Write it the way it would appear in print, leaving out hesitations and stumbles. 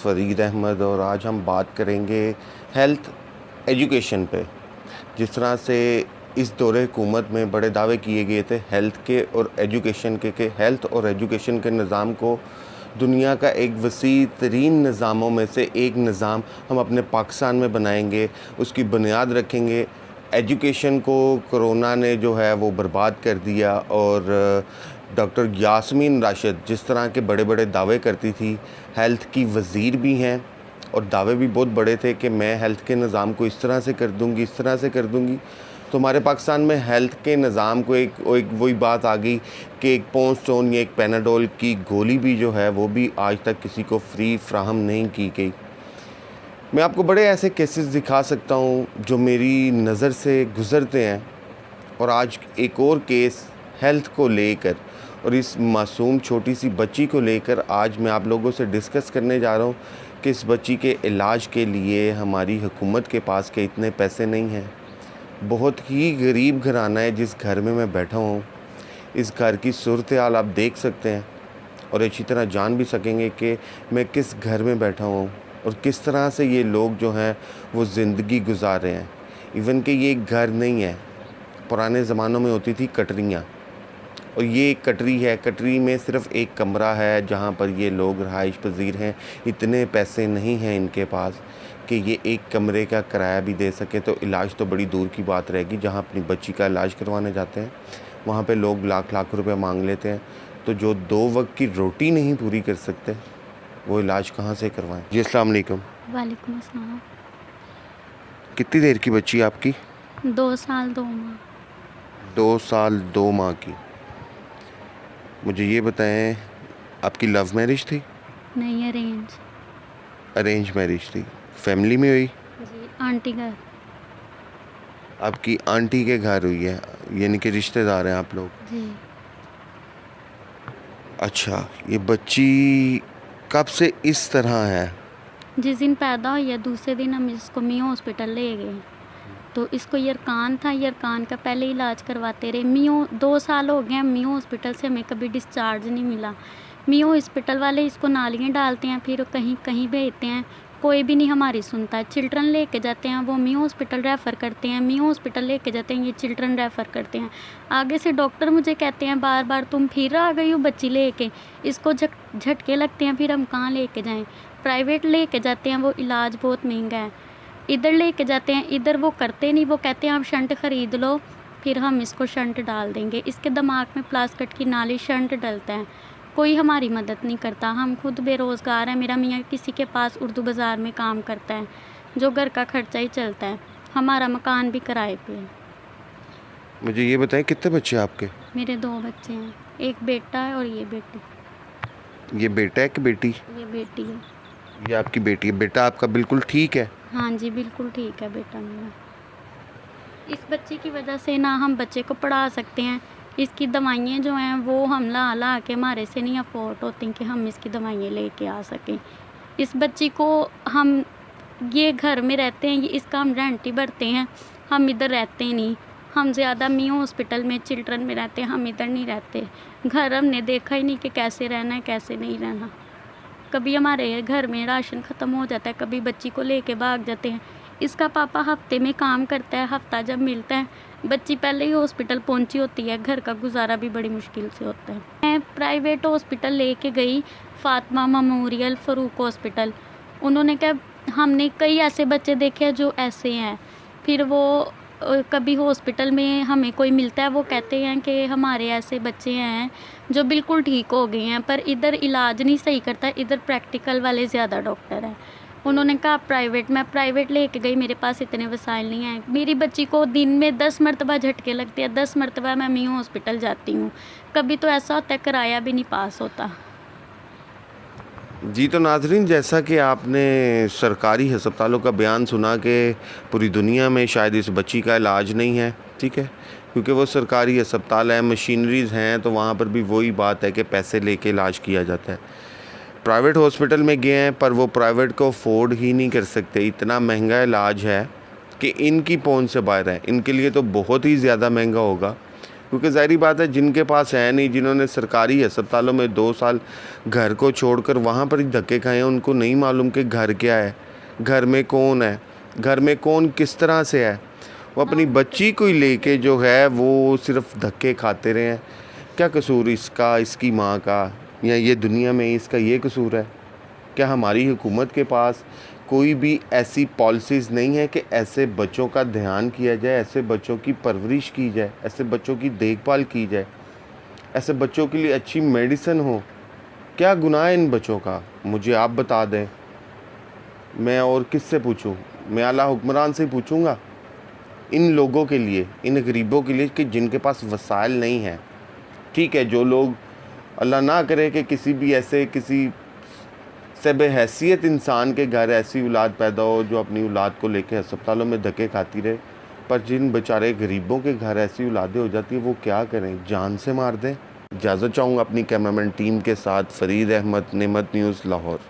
फ़रीद अहमद और आज हम बात करेंगे हेल्थ एजुकेशन पे। जिस तरह से इस दौरे हुकूमत में बड़े दावे किए गए थे हेल्थ के और एजुकेशन के हेल्थ और एजुकेशन के निज़ाम को दुनिया का एक वसी तरीन निज़ामों में से एक निज़ाम हम अपने पाकिस्तान में बनाएंगे, उसकी बुनियाद रखेंगे। एजुकेशन को कोरोना ने जो है वो बर्बाद कर दिया और डॉक्टर यास्मीन राशिद जिस तरह के बड़े बड़े दावे करती थी, हेल्थ की वज़ीर भी हैं और दावे भी बहुत बड़े थे कि मैं हेल्थ के निज़ाम को इस तरह से कर दूंगी, इस तरह से कर दूंगी। तो हमारे पाकिस्तान में हेल्थ के निज़ाम को एक वही बात आ गई कि एक पॉन्स्टोन या एक पैनाडोल की गोली भी जो है वो भी आज तक किसी को फ्री फ्राहम नहीं की गई। मैं आपको बड़े ऐसे केसेस दिखा सकता हूँ जो मेरी नज़र से गुज़रते हैं और आज एक और केस हेल्थ को लेकर और इस मासूम छोटी सी बच्ची को लेकर आज मैं आप लोगों से डिस्कस करने जा रहा हूँ कि इस बच्ची के इलाज के लिए हमारी हुकूमत के पास के इतने पैसे नहीं हैं। बहुत ही गरीब घराना है जिस घर में मैं बैठा हूँ। इस घर की सूरत हाल आप देख सकते हैं और अच्छी तरह जान भी सकेंगे कि मैं किस घर में बैठा हूँ और किस तरह से ये लोग जो हैं वो ज़िंदगी गुजार रहे हैं। इवन कि ये एक घर नहीं है, पुराने ज़मानों में होती थी कटरियाँ और ये एक कटरी है। कटरी में सिर्फ़ एक कमरा है जहाँ पर ये लोग रहाइश पजीर हैं। इतने पैसे नहीं हैं इनके पास कि ये एक कमरे का किराया भी दे सके। तो इलाज तो बड़ी दूर की बात रहेगी। जहाँ अपनी बच्ची का इलाज करवाने जाते हैं वहाँ पे लोग लाख लाख रुपए मांग लेते हैं। तो जो 2 वक्त की रोटी नहीं पूरी कर सकते वो इलाज कहाँ से करवाएं। जी अस्सलाम वालेकुम। वालेकुम अस्सलाम। कितनी देर की बच्ची आपकी? 2 साल 2 माह। 2 साल 2 माह की। मुझे ये बताएं, आपकी लव मैरिज थी? नहीं, अरेंज। अरेंज मैरिज थी। फैमिली में हुई? जी, आंटी घर। आपकी आंटी के घर हुई है, यानी कि रिश्तेदार हैं आप लोग? जी। अच्छा, ये बच्ची कब से इस तरह है? जिस दिन पैदा हुई है दूसरे दिन हम इसको मियो हॉस्पिटल ले गए। तो इसको यरकान था, यरकान का पहले इलाज करवाते रहे। मियो 2 साल हो गए हैं, मियो हॉस्पिटल से हमें कभी डिस्चार्ज नहीं मिला। मियो हॉस्पिटल वाले इसको नालियाँ डालते हैं, फिर कहीं कहीं भेजते हैं, कोई भी नहीं हमारी सुनता है। चिल्ड्रन लेके जाते हैं, वो मियो हॉस्पिटल रेफ़र करते हैं, मियो हॉस्पिटल लेके जाते हैं, ये चिल्ड्रन रेफ़र करते हैं। आगे से डॉक्टर मुझे कहते हैं बार बार, तुम फिर आ गई हो बच्ची लेके, इसको झटके लगते हैं, फिर हम कहाँ लेके जाएं। प्राइवेट लेके जाते हैं, वो इलाज बहुत महंगा है। इधर लेके जाते हैं, इधर वो करते नहीं, वो कहते हैं आप शंट ख़रीद लो, फिर हम इसको शंट डाल देंगे। इसके दिमाग में प्लास्टिक की नाली शंट डलता है, कोई हमारी मदद नहीं करता। हम खुद बेरोज़गार हैं। मेरा मियाँ किसी के पास उर्दू बाज़ार में काम करता है, जो घर का खर्चा ही चलता है। हमारा मकान भी किराए पे है। मुझे ये बताएं, कितने बच्चे हैं आपके? मेरे 2 बच्चे हैं, एक बेटा है और ये बेटी। ये बेटा है कि बेटी? ये बेटी है। ये आपकी बेटी है। बेटा आपका बिल्कुल ठीक है? हाँ जी, बिल्कुल ठीक है बेटा मेरा। इस बच्चे की वजह से ना हम बच्चे को पढ़ा सकते हैं। इसकी दवाइयाँ जो हैं वो हम ला ला के हमारे से नहीं अफोर्ड होती कि हम इसकी दवाइयाँ लेके आ सकें। इस बच्ची को हम ये घर में रहते हैं, ये इसका हम रेंट ही भरते हैं, हम इधर रहते नहीं। हम ज़्यादा मियो हॉस्पिटल में चिल्ड्रन में रहते हैं, हम इधर नहीं रहते। घर हमने देखा ही नहीं कि कैसे रहना है कैसे नहीं रहना। कभी हमारे घर में राशन ख़त्म हो जाता है, कभी बच्ची को लेके भाग जाते हैं। इसका पापा हफ्ते में काम करता है, हफ्ता जब मिलता है बच्ची पहले ही हॉस्पिटल पहुंची होती है। घर का गुजारा भी बड़ी मुश्किल से होता है। मैं प्राइवेट हॉस्पिटल लेके गई, फातिमा मेमोरियल, फ़ारूक हॉस्पिटल। उन्होंने कहा हमने कई ऐसे बच्चे देखे हैं जो ऐसे हैं। फिर वो कभी हॉस्पिटल में हमें कोई मिलता है, वो कहते हैं कि हमारे ऐसे बच्चे हैं जो बिल्कुल ठीक हो गए हैं, पर इधर इलाज नहीं सही करता, इधर प्रैक्टिकल वाले ज़्यादा डॉक्टर हैं। उन्होंने कहा प्राइवेट, मैं प्राइवेट लेके गई, मेरे पास इतने वसाइल नहीं हैं। मेरी बच्ची को दिन में 10 मरतबा झटके लगते हैं, 10 मरतबा मैं मियो हॉस्पिटल जाती हूँ। कभी तो ऐसा होता है किराया भी नहीं पास होता। जी, तो नाज़रीन, जैसा कि आपने सरकारी अस्पतालों का बयान सुना कि पूरी दुनिया में शायद इस बच्ची का इलाज नहीं है, ठीक है, क्योंकि वो सरकारी अस्पताल है, मशीनरीज़ हैं, तो वहाँ पर भी वही बात है कि पैसे लेके इलाज किया जाता है। प्राइवेट हॉस्पिटल में गए हैं पर वो प्राइवेट को अफोर्ड ही नहीं कर सकते। इतना महंगा इलाज है कि इनकी पहुंच से बाहर है। इनके लिए तो बहुत ही ज़्यादा महंगा होगा। क्योंकि ज़ाहिरी बात है जिनके पास है नहीं, जिन्होंने सरकारी अस्पतालों में 2 साल घर को छोड़कर वहाँ पर ही धक्के खाए हैं, उनको नहीं मालूम कि घर क्या है, घर में कौन है, घर में कौन किस तरह से है। वो अपनी बच्ची को ही लेके जो है वो सिर्फ धक्के खाते रहे हैं। क्या कसूर इसका, इसकी माँ का, या ये दुनिया में इसका ये कसूर है? क्या हमारी हुकूमत के पास कोई भी ऐसी पॉलिसीज़ नहीं है कि ऐसे बच्चों का ध्यान किया जाए, ऐसे बच्चों की परवरिश की जाए, ऐसे बच्चों की देखभाल की जाए, ऐसे बच्चों के लिए अच्छी मेडिसिन हो? क्या गुनाह है इन बच्चों का? मुझे आप बता दें, मैं और किससे पूछूं? मैं आला हुक्मरान से ही पूछूंगा इन लोगों के लिए, इन गरीबों के लिए कि जिनके पास वसाइल नहीं है। ठीक है, जो लोग, अल्लाह ना करे कि किसी भी ऐसे किसी से बेहैसियत इंसान के घर ऐसी औलाद पैदा हो जो अपनी औलाद को लेके अस्पतालों में धक्के खाती रहे, पर जिन बेचारे गरीबों के घर ऐसी औलादें हो जाती है वो क्या करें, जान से मार दें। इजाज़त चाहूँगा अपनी कैमरामैन टीम के साथ। फरीद अहमद, नेमत न्यूज़, लाहौर।